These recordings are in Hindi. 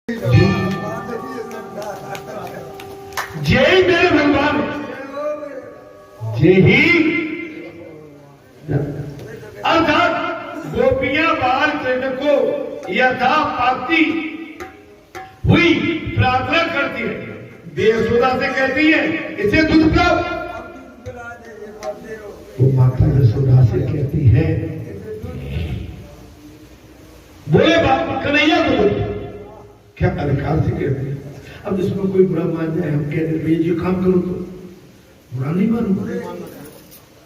जय मेरे भगवान जय ही अर्थात गोपियां बाल कृष्ण को यथा पाती हुई प्रार्थना करती है। यशोदा से कहती है इसे दूध पिलाओ। वो माता यशोदा से कहती है बोले बाप कन्हैया को दूध। क्या अधिकार से कहते हैं। अब इसमें कोई बुरा मान जाए, हम कहते हैं भैया जी काम करो तो बुरा नहीं मानो।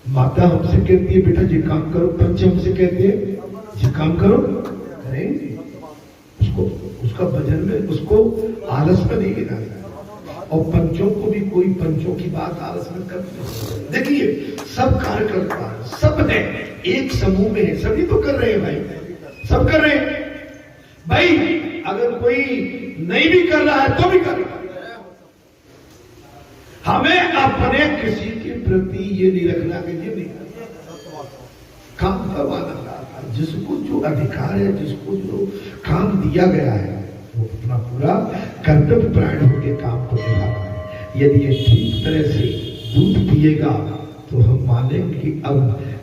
माता हमसे कहती है बेटा जी काम करो, पंच हमसे कहते हैं जी काम करो, करेंगे। उसको उसका भजन में उसको आलस में नहीं गिराना। और पंचों को भी कोई पंचों की बात आलस में करते। देखिए सब कार्यकर्ता सब है एक समूह में है, सभी तो कर रहे हैं भाई, सब कर रहे हैं भाई। अगर कोई नहीं भी कर रहा है तो भी कर रहा है। हमें अपने किसी के प्रति ये नहीं रखना कि ये नहीं काम करवाना। जिसको जो अधिकार है, जिसको जो काम दिया गया है, वो अपना पूरा कर्तव्य परायण होकर काम को निभाना है। यदि ये ठीक तरह से दूध पिएगा तो हम मानेंगे कि अब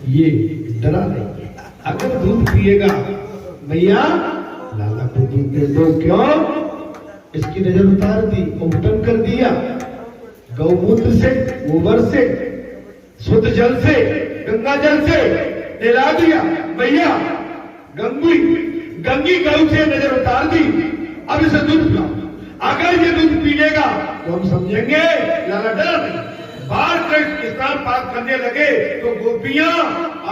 ये डरा नहीं है। अगर दूध पिएगा भैया लाला को दूध दे दो, क्यों इसकी नजर उतार दी, उल्टन कर दिया, गौमूत्र से गोबर से शुद्ध जल से गंगा जल से नहला दिया भैया, गंगी गौ से नजर उतार दी, अब इसे दूध पिलाओ। अगर ये दूध पी लेगा तो हम समझेंगे लाला डरा नहीं। बाहर कृष्ण स्नान पाक करने लगे तो गोपियां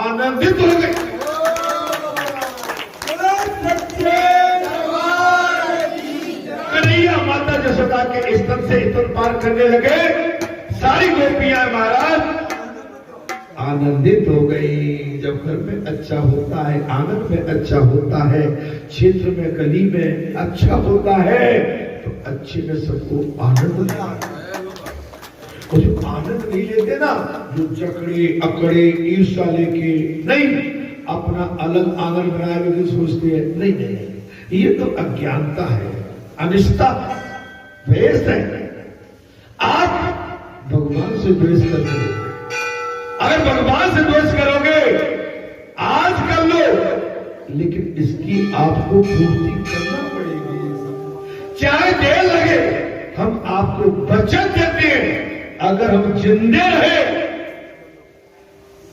आनंदित हो गई। कन्हैया माता यशोदा के स्तन से स्तन पार करने लगे। सारी गोपियां महाराज आनंदित हो गई। जब घर में अच्छा होता है, आंगन में अच्छा होता है, क्षेत्र में गली में अच्छा होता है तो अच्छे में सबको आनंद मिलता है। और जो आनंद नहीं लेते ना, जो जकड़े अकड़े ईर्ष्या लेके नहीं अपना अलग आंगन बनाए हुए सोचते हैं, नहीं नहीं ये तो अज्ञानता है, अनिष्ठा द्वेष है। आप भगवान से द्वेष करते हो। अगर भगवान से द्वेष करोगे आज कर लो, लेकिन इसकी आपको पूर्ति करना पड़ेगी, चाहे देर लगे। हम आपको बचत देते हैं। अगर हम जिंदे रहे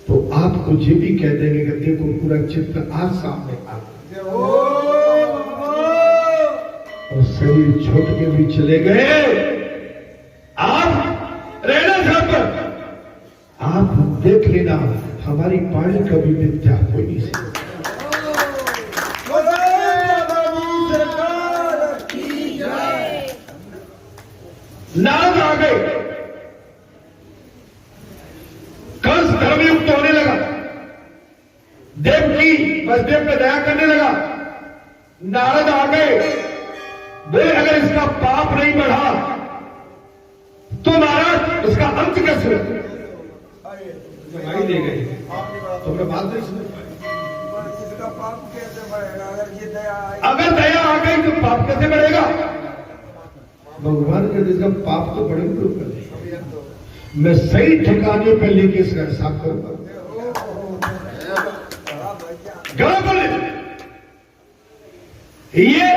तो आपको ये भी कह देंगे कि देखो पूरा चित्र आज सामने आ और शरीर छोड़ के भी चले गए। आप रहना जहां पर, आप देख लेना हमारी पानी कभी मिथ्या हो नहीं सकती। नारद आ गए, कंस धर्मयुक्त होने लगा, देवकी वसुदेव पे दया करने लगा। नारद आ गए, बोले अगर इसका पाप नहीं बढ़ा तो महाराज इसका अंत कैसे हो? दवाई दे गए तो मैं बात नहीं सुन पाए। अगर दया आ गई तो पाप कैसे बढ़ेगा? भगवान के जिसका पाप तो बढ़ेगा तो बढ़ेगा। मैं सही ठिकाने पे लेके इसका हिसाब करूंगा। गलत बोले ये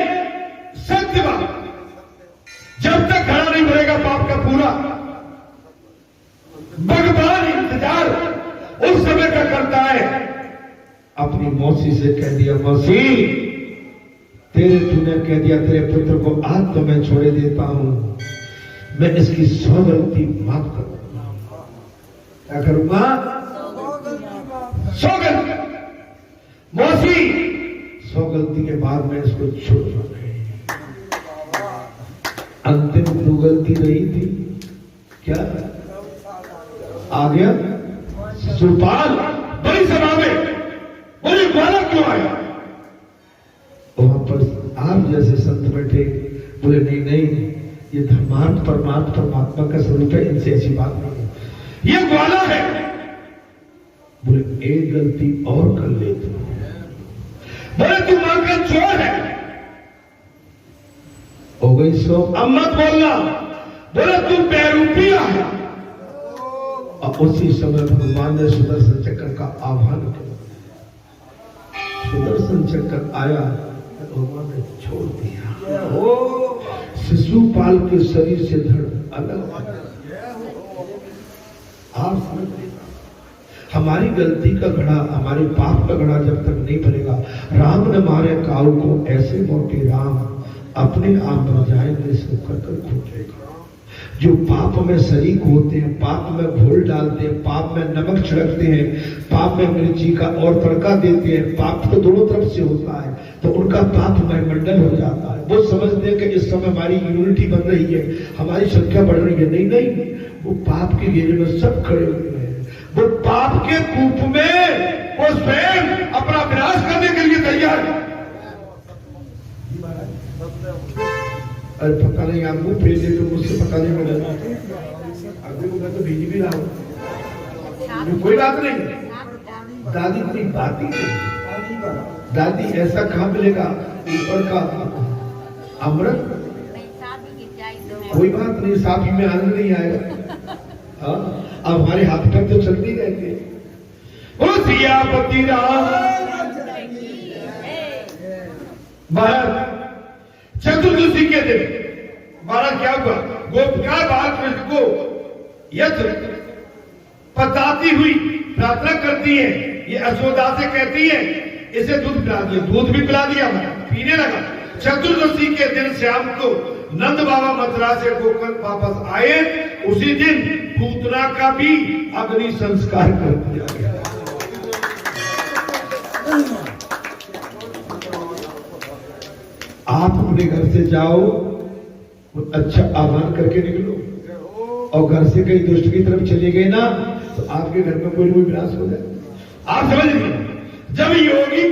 सत्य बात। जब तक घड़ा नहीं भरेगा पाप का पूरा, भगवान इंतजार उस समय का करता है। अपनी मौसी से कह दिया मौसी तूने कह दिया तेरे पुत्र को आज तो मैं छोड़े देता हूं, मैं इसकी 100 गलती माफ करूंगा। क्या करूंगा? 100 गलती। मौसी 100 गलती के बाद मैं इसको छोड़ दूंगा। अंतिम 2 गलती रही थी क्या? आ गया सुपाल बड़ी सभा में, बोले ग्वाला क्यों आया? वहां पर आप जैसे संत बैठे, बोले नहीं नहीं ये धर्मार्थ परमार्थ परमात्मा का स्वरूप है, इनसे ऐसी बात नहीं है, ये ग्वाला है। बोले एक गलती और कर ले तू। बोले तू मां का चोर है। हो गई सो। अब मत बोलना, बोले तू पैरूपिया है। और उसी समय भगवान ने सुदर्शन चक्र का आह्वान किया। सुदर्शन चक्र आया, भगवान ने छोड़ दिया। शिशुपाल के शरीर से धड़ अलग। आप समझ, हमारी गलती का घड़ा, हमारे पाप का घड़ा जब तक नहीं भरेगा, राम ने मारे काऊ को ऐसे मोटे राम अपने आप मर जाएंगे, इसको कतर खोटेगा। जो पाप में शरीक होते हैं, पाप में घोल डालते हैं, पाप में नमक छिड़कते हैं, पाप में मिर्ची का और तड़का देते हैं, पाप तो दोनों तरफ से होता है, तो उनका पाप मंडल हो जाता है। वो समझते हैं कि इस समय हमारी यूनिटी बन रही है, हमारी संख्या बढ़ रही है। नहीं नहीं, वो पाप के घेरे में सब खड़े हुए हैं। वो पाप के कूप में वो स्वयं अपना विनाश करने के लिए तैयार है। अरे पता नहीं, आप मुंह फेर दे तो मुझसे पता नहीं मिलेगा। अभी मैं तो भेज भी रहा हूँ, कोई बात नहीं। दादी कोई बात ही नहीं। दादी ऐसा कहाँ मिलेगा ऊपर का अमृत? कोई बात नहीं, साफी में आनंद नहीं आएगा। हाँ, अब हमारे हाथ पैर तो चलते ही रहते हैं। वो सियापति राम महाराज चतुर्दशी के दिन महाराज क्या हुआ, गोपिका बाल कृष्ण को यथ पताती हुई प्रार्थना करती है। ये यशोदा से कहती है इसे दूध पिला दिया। दूध भी पिला दिया, पीने लगा। चतुर्दशी के दिन शाम को नंद बाबा मथुरा से होकर वापस आए। उसी दिन पूतना का भी अग्नि संस्कार कर दिया गया। आप अपने घर से जाओ, अच्छा आह्वान करके निकलो, और घर से कहीं दुष्ट की तरफ चले गए ना तो आपके घर में कोई विनाश हो जाए। आप समझ लीजिए, जब योगी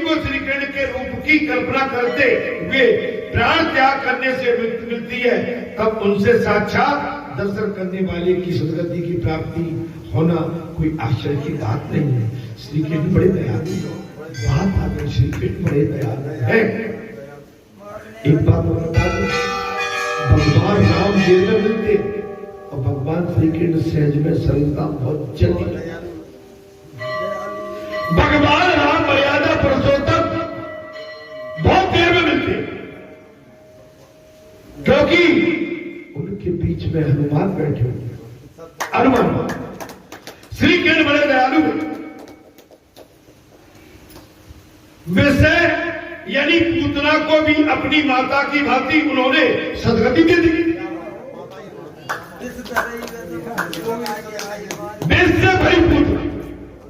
को श्री कृष्ण के रूप की कल्पना करते हुए प्राण त्याग करने से मुक्ति मिलती है, तब उनसे साक्षात दर्शन करने वाले की सदगति की प्राप्ति होना कोई आश्चर्य की बात नहीं है। श्री कृष्ण बड़े दयालु बात आकर श्री कृष्ण बड़े दयालु है। एक बात और बता दूं, भगवान राम जेल में मिलते और भगवान श्री कृष्ण सहज में सरलता बहुत जल्दी। भगवान राम मर्यादा पुरुषोत्तम बहुत देर में मिलते, क्योंकि उनके बीच में हनुमान बैठे हुए। हनुमान श्री कृष्ण बड़े दयालु वैसे, यानी पूतना को भी अपनी माता की भांति उन्होंने सदगति दे दी। वैसे भाई पूतना,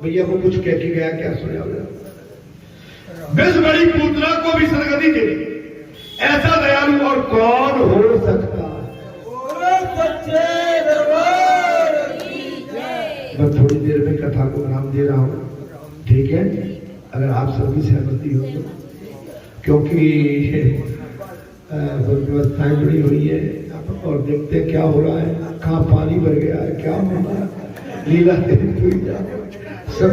भैया वो कुछ कह के गया, क्या सुना? वैसे बड़ी पूतना को भी सदगति दे दी। ऐसा दयालु और कौन हो सकता है? मैं थोड़ी देर में कथा को नाम दे रहा हूं, ठीक है? अगर आप सभी सहमति हो तो, क्योंकि व्यवस्थाएं जुड़ी हुई है और देखते क्या हो रहा है, कहाँ पानी भर गया है, क्या हो रहा है, लीला हुई जा, सब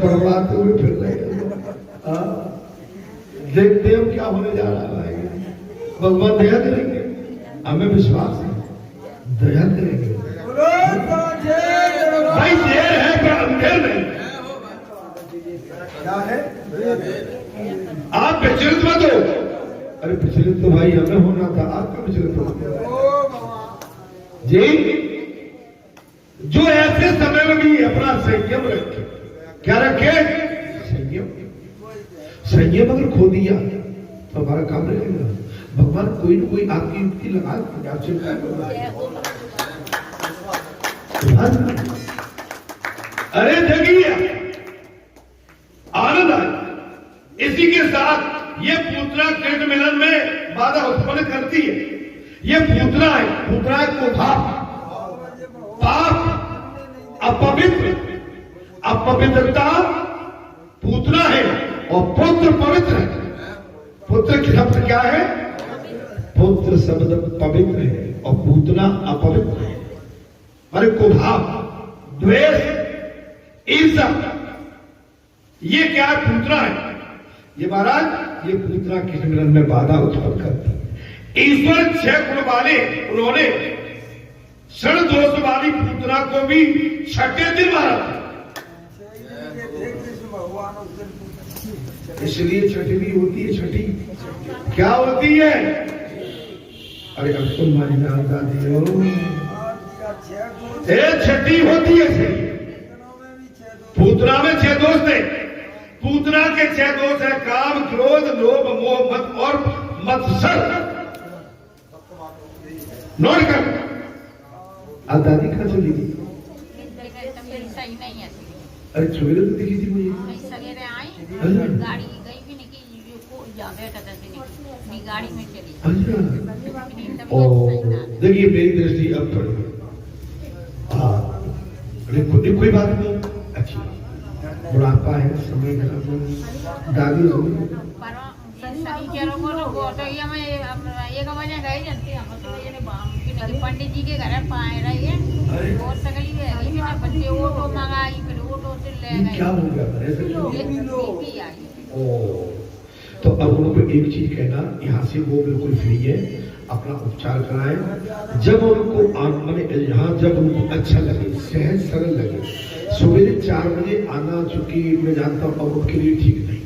बर्बाद हुए फिर रहे। देखते हम क्या होने जा रहा है। भगवान दया करेंगे, हमें विश्वास है, दया करेंगे। भाई देर है पर अंधेर नहीं। क्या है? आप विचलित मत हो। अरे विचलित तो भाई हमें होना था, आप क्यों विचलित हो? जी, जो ऐसे समय में भी अपना संयम रखे। क्या रखे? संयम। संयम अगर खो दिया तो हमारा काम रहेगा। भगवान कोई न कोई आपकी युक्ति लगा आपसे अरे देखिए आनंद आए। इसी के साथ ये पूतना कृष्ण मिलन में बाधा उत्पन्न करती है। ये पूतना है, पूतना को पाप, अपवित्र, अपवित्रता पूतना है और पुत्र पवित्र है। पुत्र की शब्द क्या है? पुत्र शब्द पवित्र है और पूतना अपवित्र है। अरे कुभाव, द्वेष, ईर्ष्या, ये क्या पूतना है? ये महाराज ये पूतना कृष्ण मिलन में बाधा उत्पन्न करती है। ईश्वर 6 गुण वाले, उन्होंने षण दोष वाली पूतना को भी छठे दिन मारा था। इसलिए छठी भी होती है। छठी क्या होती है? अरे अब तुम हमारी जानता दियो, छठी होती है। पूतना में 6 दोष थे। पूतना के 6 दोष है काम, क्रोध, लोभ, मोह, मद और मत्सर। नोट कर। अब दादी कहाँ चली गई? सही नहीं है। अरे सवेरे तो दिखी थी मुझे। सवेरे आई, गाड़ी गई भी नहीं की गाड़ी में चली। अच्छा, ओ देखिए मेरी दृष्टि अब पड़ी। हाँ, कोई बात नहीं। अच्छी बुढ़ापा है, समय खराब, दादी हो गई। पंडित जी के घर पाए रही और सगली बच्चे ऑटो मंगाई, फिर ऑटो से ले गए। क्या हो गया? तो अब उनको एक चीज कहना, यहाँ से वो बिल्कुल फ्री है, अपना उपचार कराएं। जब उनको यहाँ जब उनको अच्छा लगे, सहज सरल लगे, सवेरे 4 बजे आना, चूंकि मैं जानता हूँ अब उनके लिए ठीक नहीं।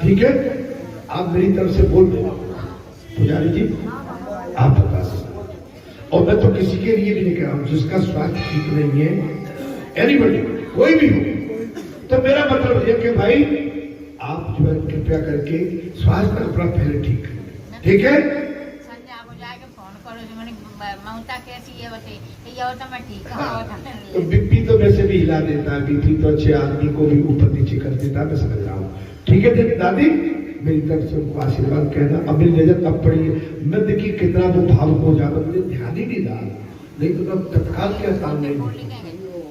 ठीक है, आप मेरी तरफ से बोल देना पुजारी जी, आप बता सकते। और मैं तो किसी के लिए भी नहीं कह रहा हूँ जिसका स्वास्थ्य ठीक नहीं है, एनीबॉडी, कोई भी हो, तो मेरा मतलब ये कि भाई आप जो है कृपया करके स्वास्थ्य अपना पहले ठीक है। ठीक है, तो बीपी तो वैसे भी हिला देता है, बीपी तो अच्छे आदमी को भी ऊपर नीचे कर देता है, मैं समझ रहा हूँ। ठीक है दादी, मेरी तरफ से उनको आशीर्वाद कहना। अब मेरी नजर अब पड़ी है, मैं देखिए कितना वो भावुक हो जाता, मुझे ध्यान ही नहीं रहा, नहीं तो मैं तत्काल के स्थान नहीं।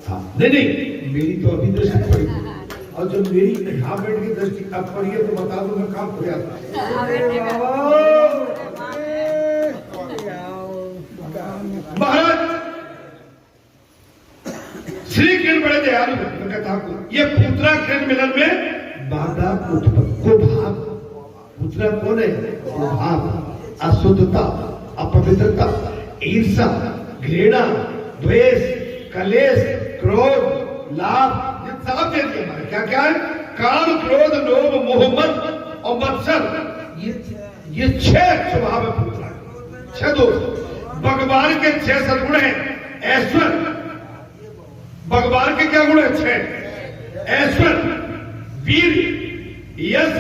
हाँ नहीं, मेरी तो अभी दृष्टि पड़ी, और जब मेरी यहाँ बैठ की दृष्टि अब पड़ी है तो बता दो मैं काम हो जाता। महाराज श्री कृष्ण बड़े दयालु कथा को, ये पूतना कृष्ण मिलन में बाधा उत्पन्न को भाव। पूतना कौन है? भाव, अशुद्धता, अपवित्रता, ईर्षा, घृणा, द्वेष, कलेश, क्रोध, लाभ, ये सब दे दिया हमारे। क्या क्या है? काम, क्रोध, लोभ, मोह, मद और मत्सर। ये 6 स्वभाव है पूतना, 6 दोष। भगवान के 6 सद्गुण हैं। ऐश्वर्य, भगवान के क्या गुण है? 6। ऐश्वर्य, वीर, यश,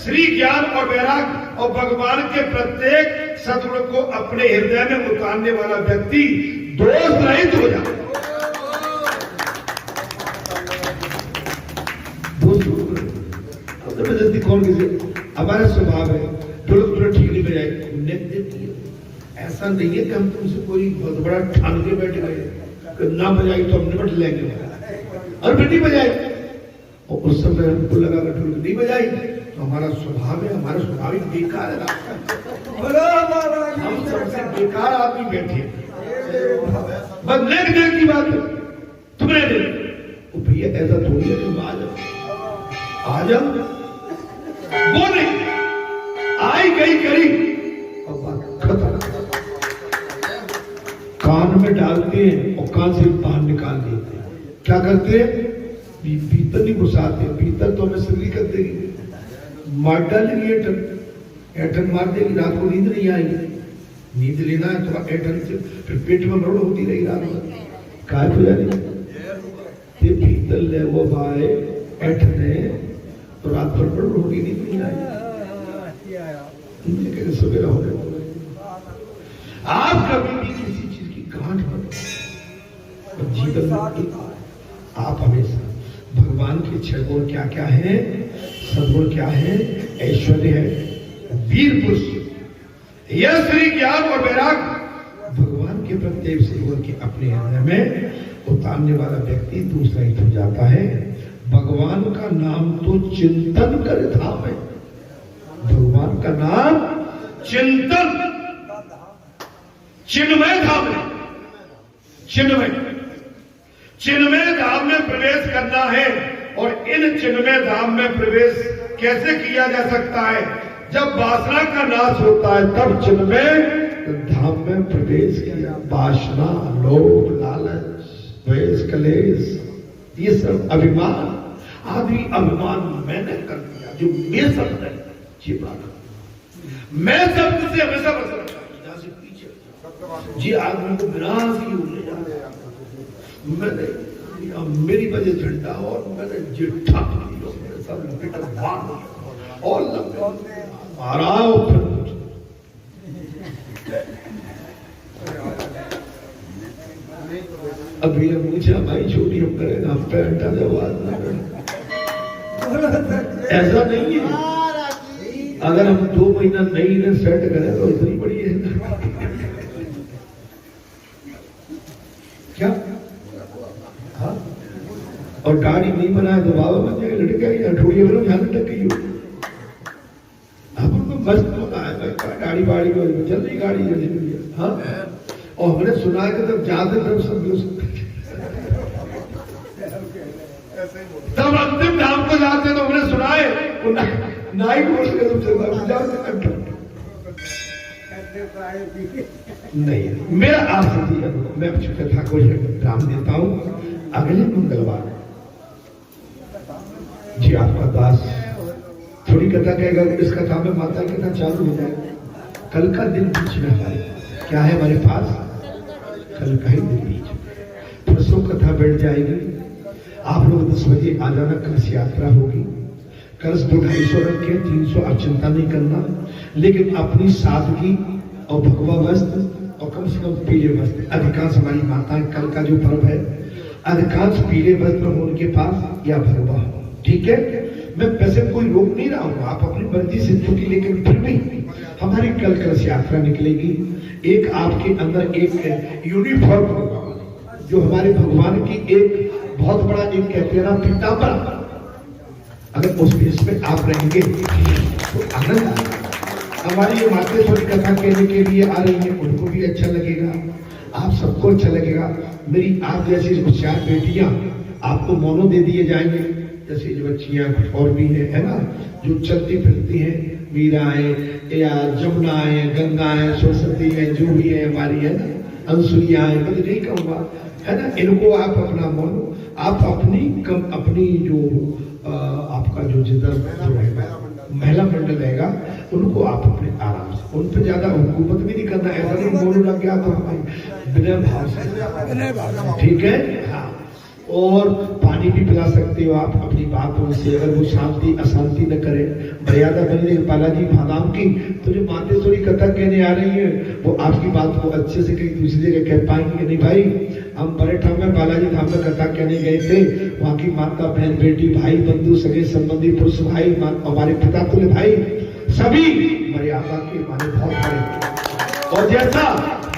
श्री, ज्ञान और वैराग्य। और भगवान के प्रत्येक सद्गुण को अपने हृदय में उतारने वाला व्यक्ति दोष रहित हो जाता है। जबरदस्ती कौन किसी, हमारा स्वभाव है तुरंत ठीक नहीं बजाए। ऐसा नहीं है कि हम तुमसे कोई बहुत बड़ा ठान के बैठ गए, ना बजाई तो हम निपट लेंगे, और फिर नहीं बजाई, और उस समय हमको लगा कि ढोलक नहीं बजाई तो हमारा स्वभाव है, हमारा स्वभाव ही बेकार है। हम सबसे बेकार आदमी बैठे, बस लेख देख की बात है। तुमने देखो भैया ऐसा थोड़ी है, तुम आ जाओ, वो नहीं, आई गई करी और बात खत्म। कान में डालते हैं और कान से बाहर निकाल देते हैं। क्या करते हैं? भीतर नहीं घुसाते, भीतर तो हमें सगली कर देगी, मार डालेगी ऐठन मार देगी, रात को नींद नहीं आएगी। नींद लेना है तो ऐठन से फिर पेट में मरोड़ होती रही रात में, काय हो जाएगी भीतर ले वो भाई ऐठने तो रात भर मरोड़ होगी, नींद नहीं आएगी। सवेरा होने आप कभी भी किसी चीज की गांठ बनो, जीवन में आप हमेशा भगवान के 6 गुण क्या क्या है, सद्गुण क्या है? ऐश्वर्य है, वीर पुरुष, यह श्री, ज्ञान और वैराग्य। भगवान के प्रत्येक सद्गुण के अपने हृदय में उतारने वाला व्यक्ति दूसरा ही हो जाता है। भगवान का नाम तो चिंतन कर धाम है। भगवान का नाम चिंतन, चिन्मय धाम है। चिन्मय धाम में प्रवेश करना है और इन चिन्मय धाम में प्रवेश कैसे किया जा सकता है? जब वासना का नाश होता है तब चिन्मय धाम में प्रवेश किया। वासना, लोभ, लालच, द्वेष, कलेश, ये सब अभिमान, आदि अभिमान मैंने कर दिया, जो मैं शब्द है ये बात, मैं शब्द से हमेशा बचना से पीछे जी आदमी को विनाश की ओर ले जा रहा है। मैंने मेरी वजह झंडा और मैंने जिठा मेरे सब लपेटा मार दिया और मारा फिर अभी हम पूछा भाई छोटी हम करेगा हम पे हटा जवाब ना करें, ऐसा नहीं है। अगर हम 2 महीना नई सेट करें तो इतनी बड़ी है क्या? हाँ? और दाढ़ी नहीं बनाए तो बाबा बन जाए लड़के या ठोड़िए बनो ध्यान तक की हो। अपन तो मस्त होता है गाड़ी बाड़ी को चल रही गाड़ी जल्दी। हाँ, और हमने सुना है कि तब ज्यादा तब सब तब अंतिम धाम को जाते तो हमने सुना है नाई कोर्स का तुम चलता नहीं। मेरा आपसे मैं कथा को राम देता हूं अगले मंगलवार जी आपका दास थोड़ी कथा कहेगा। इस कथा में माता की कथा चालू हो जाए। कल का दिन बीच में हमारे क्या है हमारे पास? कल का ही दिन बीच में परसों कथा बैठ जाएगी। आप लोग 10 बजे आ जाना। कलश यात्रा होगी। कलश 200-250 रख के 300 आप चिंता नहीं करना, लेकिन अपनी सादगी और भगवा वस्त्र और कम से कम पीले वस्त्र। अधिकांश हमारी माताएं कल का जो पर्व है अधिकांश पीले वस्त्र हो उनके पास या भगवा हो। ठीक है, मैं वैसे कोई रोक नहीं रहा हूँ, आप अपनी मर्जी से चुकी, लेकिन फिर भी हमारी कल कलश यात्रा निकलेगी। एक आपके अंदर एक यूनिफॉर्म होगा जो हमारे भगवान की एक बहुत बड़ा एक कहते हैं ना पीताम्बर, अगर उस बेस में आप रहेंगे तो आनंद आएगा। हमारी ये माते थोड़ी कथा कहने के लिए आ रही है, उनको भी अच्छा लगेगा, आप सबको अच्छा लगेगा। मेरी आप जैसी होशियार बेटियां आपको मोनो दे दिए जाएंगे, जैसे जो बच्चियां कुछ और भी है ना, जो चलती फिरती हैं, मीराएं या जमुनाएं, गंगाएं, सरस्वती है, जो भी है हमारी है ना, अंसुइयाएं, मैं नहीं कहूँगा है ना, इनको आप अपना मोनो, आप अपनी जो आपका जो जिधर जो रहेगा महिला मंडल रहेगा उनको आप अपने आराम से, उन पर ज्यादा हुकूमत भी नहीं करना। ऐसा नहीं बोलने लग गया तो बिना भाव से, ठीक है। हाँ, और पानी भी पिला सकते हो आप अपनी बातों से, अगर वो शांति अशांति न करे। मर्यादा बनी रही बालाजी भादाम की। तो जो मातेश्वरी कथा कहने आ रही है वो आपकी बात को अच्छे से कहीं दूसरी जगह कह पाएंगे नहीं। भाई हम बड़े ठाम में बालाजी धाम में कथा कहने गए थे, वहां की माता, बहन, बेटी, भाई, बंधु, सगे संबंधी, पुरुष भाई, हमारे पिता तुल्य भाई सभी मर्यादा के माने बहुत बड़े। और जैसा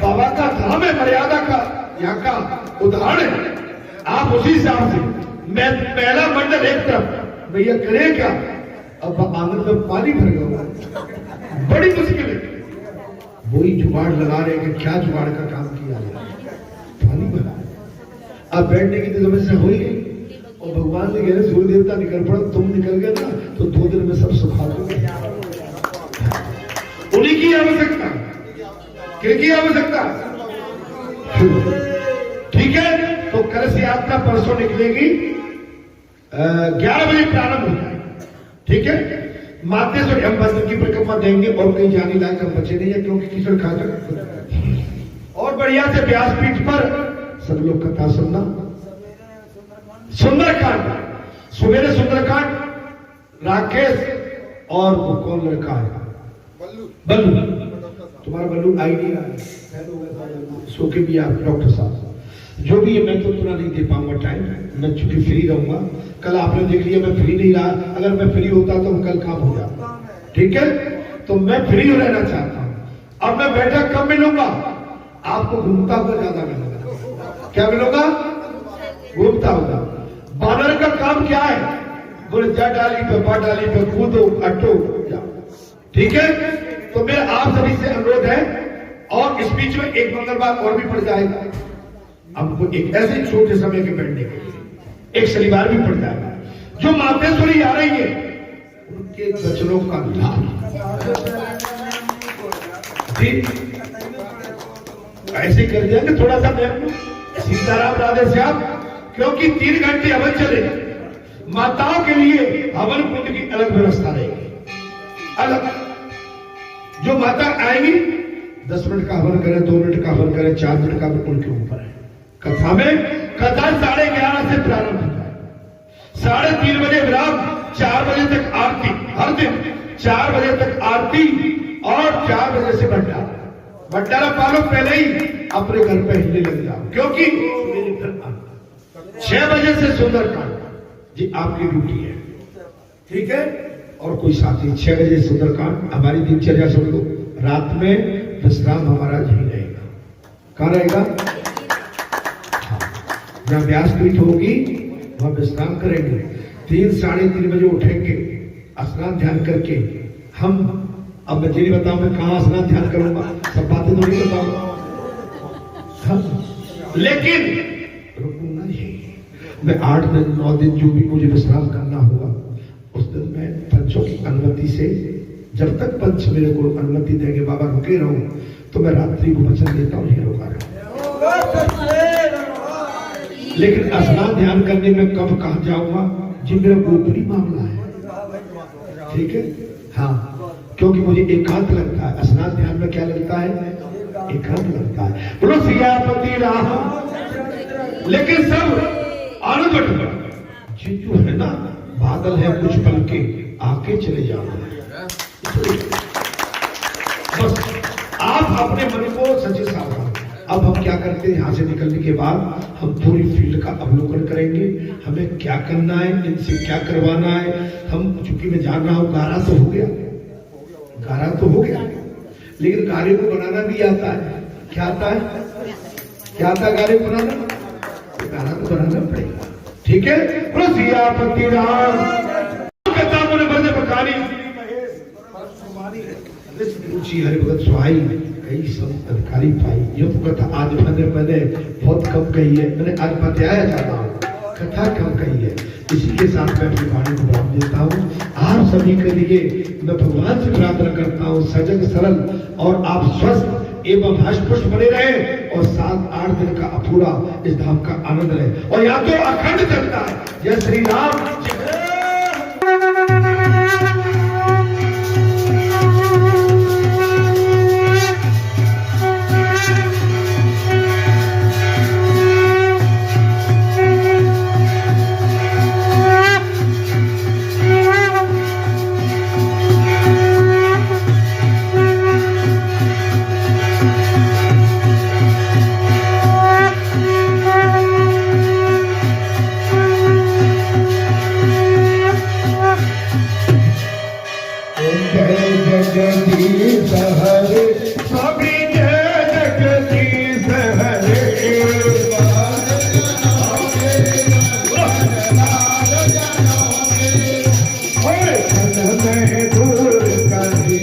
बाबा का धाम है मर्यादा का यहाँ का उदाहरण है, आप उसी हिसाब से मैं पहला मंडल एक तरफ भैया करे क्या, अब आंगन में पानी भर गया, बड़ी मुश्किल है। वही जुगाड़ लगा रहे कि क्या जुगाड़ का काम किया जाए, पानी भरा। अब बैठने की तो समस्या हो ही गई और भगवान ने कह सूर्य देवता निकल पड़ा, तुम निकल गए ना तो 2 दिन में सब सुखा दोगे। उन्हीं की आवश्यकता, किसकी आवश्यकता? ठीक है, तो कलश यात्रा परसों निकलेगी, 11 बजे प्रारंभ हो जाएगा। ठीक है, मातेश्वरी हम मंदिर की परिक्रमा देंगे और कहीं जाने लायक हम बचे नहीं है, क्योंकि किशोर खाकर और बढ़िया से व्यासपीठ पर सब लोग कथा सुनना। सुंदरकांड, सवेरे सुंदरकांड, राकेश और वो कौन लड़का है? बल्लू। तुम्हारा बल्लू आई नहीं रहा है, सो के भी आप डॉक्टर साहब जो भी है, मैं तो तुरंत नहीं दे पाऊंगा टाइम, मैं चूंकि फ्री रहूंगा। कल आपने देख लिया मैं फ्री नहीं रहा, अगर मैं फ्री होता तो कल काम हो जाता। ठीक है, तो मैं फ्री रहना चाहता हूं। अब मैं बैठक कब मिलूंगा? आपको घूमता हुआ ज्यादा मिलूंगा। क्या मिलूंगा? घूमता हुआ। बानर का काम क्या है? बोले जा डाली पे, बा डाली पे कूदो, अटो जाओ। ठीक है, तो मेरा आप सभी से अनुरोध है, और इस बीच में एक मंगलवार और भी पड़ जाएगा हमको, एक ऐसे छोटे समय के बैठने के लिए एक शनिवार भी पड़ जाएगा। जो मातेश्वरी आ रही है उनके वचनों का लाभ ऐसे कर दिया कि थोड़ा सा सीताराम राधे श्याम, क्योंकि 3 घंटे हवन चले, माताओं के लिए हवन कुंड की अलग व्यवस्था रहेगी, अलग। जो माता आएंगी 10 मिनट का हवन करे, 2 मिनट का हवन करे, 4 मिनट का उनके ऊपर है। कथा में कथा 11:30 से प्रारंभ होता है, 3:30 बजे विराम, 4 बजे तक आरती, हर दिन 4 बजे तक आरती और 4 बजे से भंडारा। भंडारा पालो पहले ही अपने घर पे हिलने लग जाओ, क्योंकि 6 बजे से सुंदरकांड जी आपकी ड्यूटी है, ठीक है। और कोई साथी 6 बजे सुंदरकांड, हमारी दिनचर्या सुन लो, रात में विश्राम हमारा यही रहेगा। कहाँ रहेगा? जहां व्यासपीठ होगी वहां विश्राम करेंगे, 3-3:30 बजे उठेंगे, स्नान ध्यान करके हम, अब मैं नहीं बताऊं मैं कहां स्नान ध्यान करूंगा, सब बातें तो नहीं बताऊंगा, लेकिन रुकूंगा यही। मैं 8 दिन 9 दिन जो भी मुझे विश्राम करना होगा उस दिन मैं पंचों की अनुमति से, जब तक पंच मेरे को अनुमति देंगे बाबा रुके रहूं, तो मैं रात्रि को वचन देता हूं ये रुका रहूं। लेकिन स्नान ध्यान करने में कब कहां जाऊंगा जी, मेरा गोपनीय मामला है, ठीक है। हाँ, क्योंकि मुझे एकांत लगता है, स्नान ध्यान में क्या लगता है? एकांत लगता है। बोलो सियापति राम। लेकिन सब आनंद जी जो है ना, बादल है कुछ पल के, आके चले जाओ। बस आप अपने मन को सच्चे सावधान। अब हम क्या करते हैं, यहां से निकलने के बाद हम पूरी फील्ड का अवलोकन करेंगे, हमें क्या करना है, इनसे क्या करवाना है। हम, चूंकि मैं जान रहा हूं गारा तो हो गया, गारा तो हो गया, लेकिन गारे को बनाना भी आता है। क्या आता है? क्या आता है गारे को बनाना? गारा तो बनाना पड़ेगा, ठीक है। सियापति राम कथा मुझे बड़े बखानी हरिभगत सुहाई कई संत अधिकारी पाई। ये तो कथा आज मैंने बहुत कम कही है, मैंने आज बताया चाहता हूँ, कथा कम कही है। इसी के साथ मैं अपनी वाणी को विराम देता हूँ। आप सभी के लिए मैं भगवान से प्रार्थना करता हूँ सजग सरल और आप स्वस्थ एवं हष्ट-पुष्ट बने रहे और 7-8 दिन का अपूरा इस धाम का आनंद रहे। और यहाँ तो अखंड चलता है। जय श्री राम। जगदीश हरे स्वामी जय जगदीश हरे में दूर करी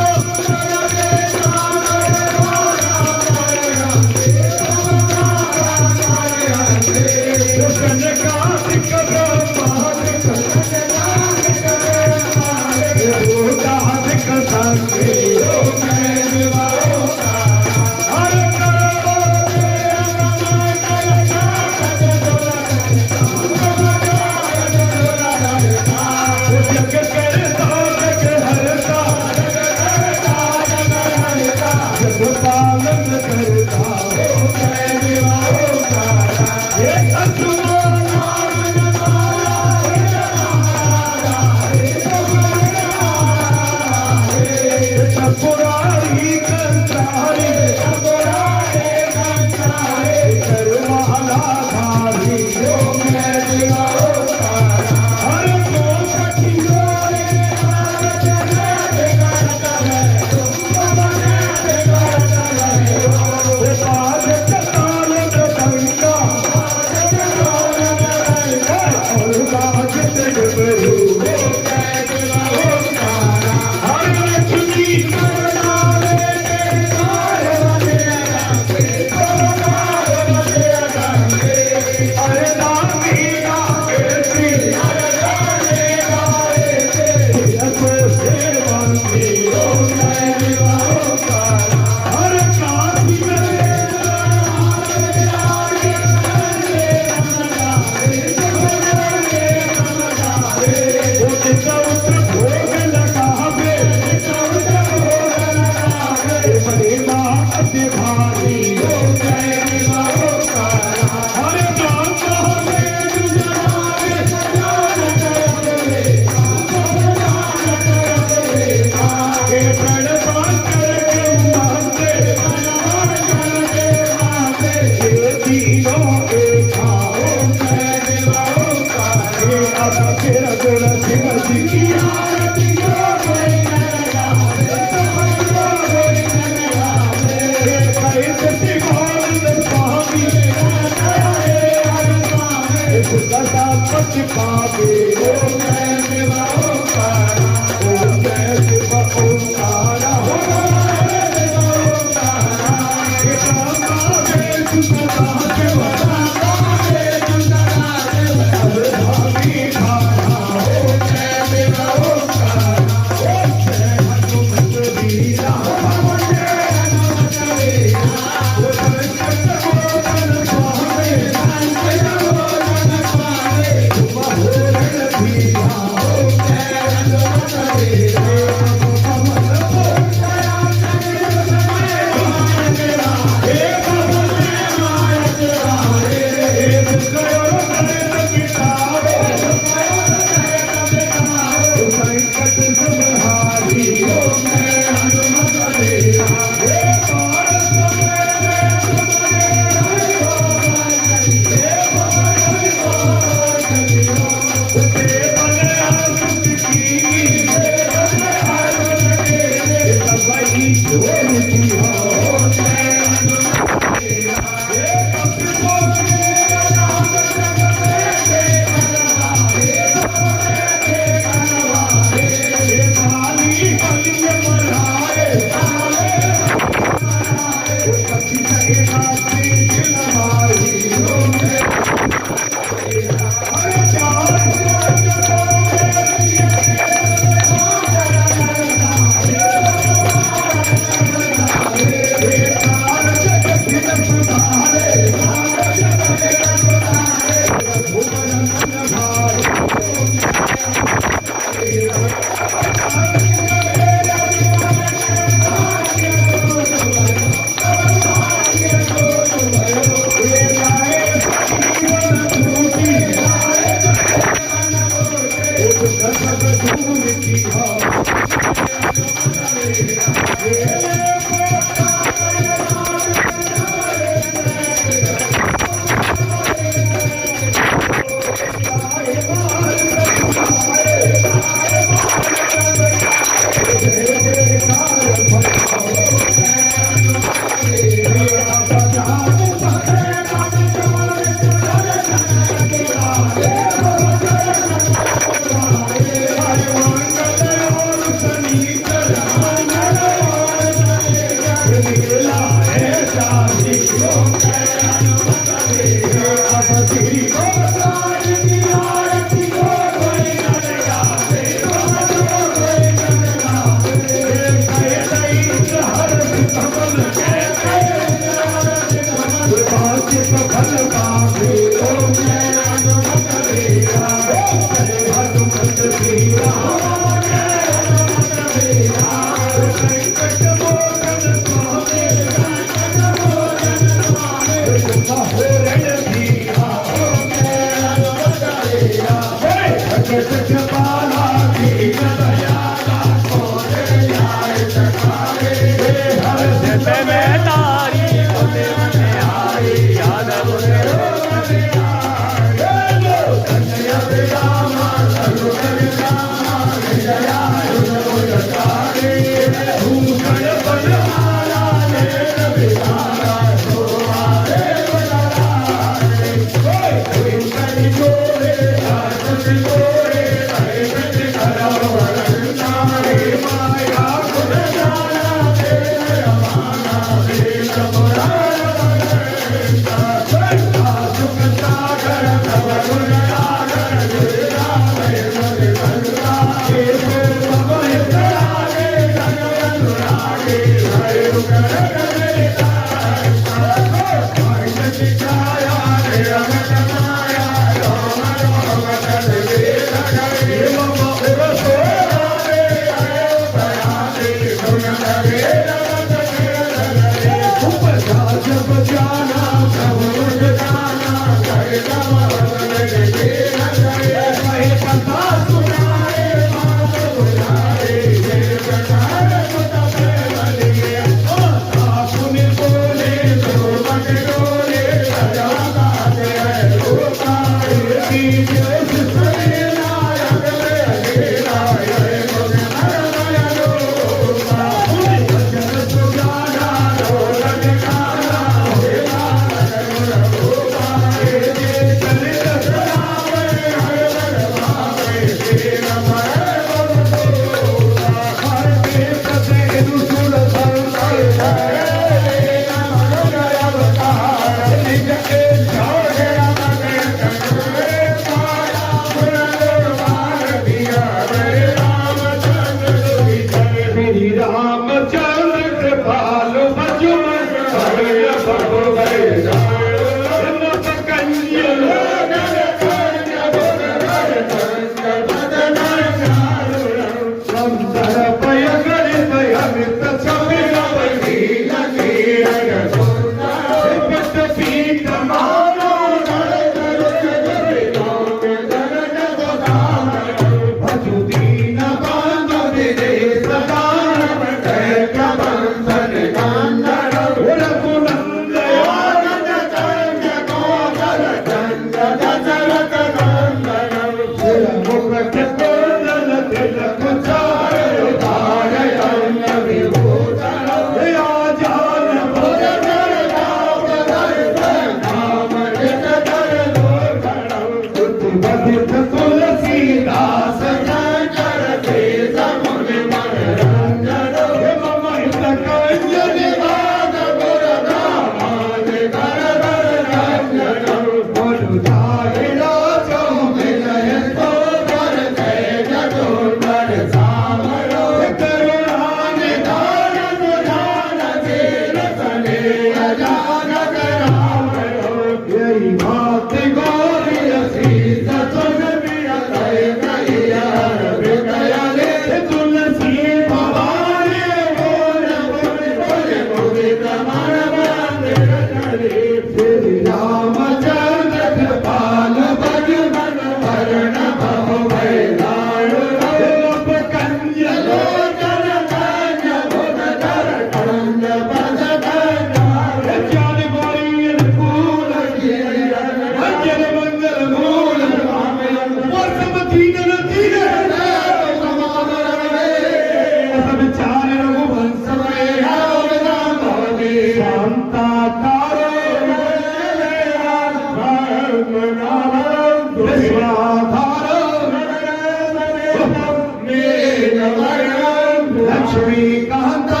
लक्ष्मी कांता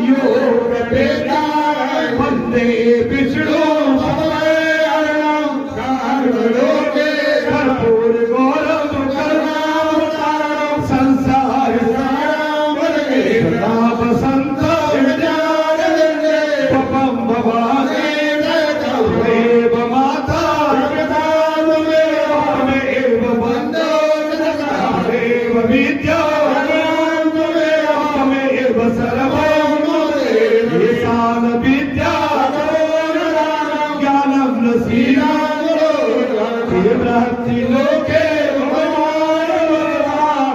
योग बेटा वंदे विष्णु कर्पूर गौरव करुणावतारम संसार नाम संत पपम भवानी देव माता एव बंदो एव विद्या एव सर्वं ईशान विद्या ज्ञानं नसीना बृहति लोके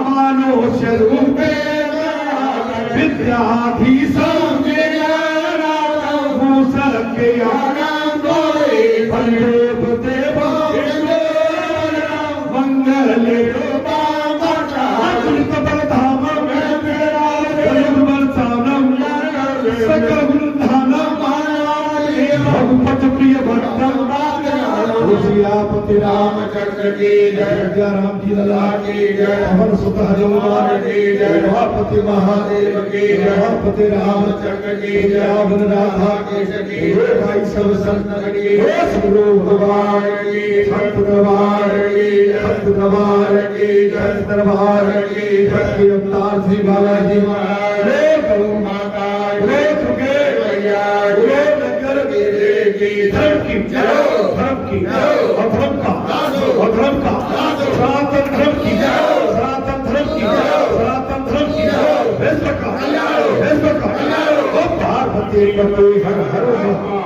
मानुष रूपे विद्याधीशं भूषके देव देव मंगल सकल भगवत प्रिय भक्तम रामचंद्र की जय राम जी लला की जय अमर सुत हनुमान की जय महापति महादेव की जय महापति रामचंद्र की जय राधा की भाई सब संतन की गुरु भगवान की संत दरबार की संत दरबार की जय दरबार की भक्ति अवतार श्री बालाजी महाराज गौ माता के भैया नगर की धर्म की धर्म की अधर्म का सनातन धर्म की सनातन धर्म की सनातन धर्म की विश्व का पार्वती हर हर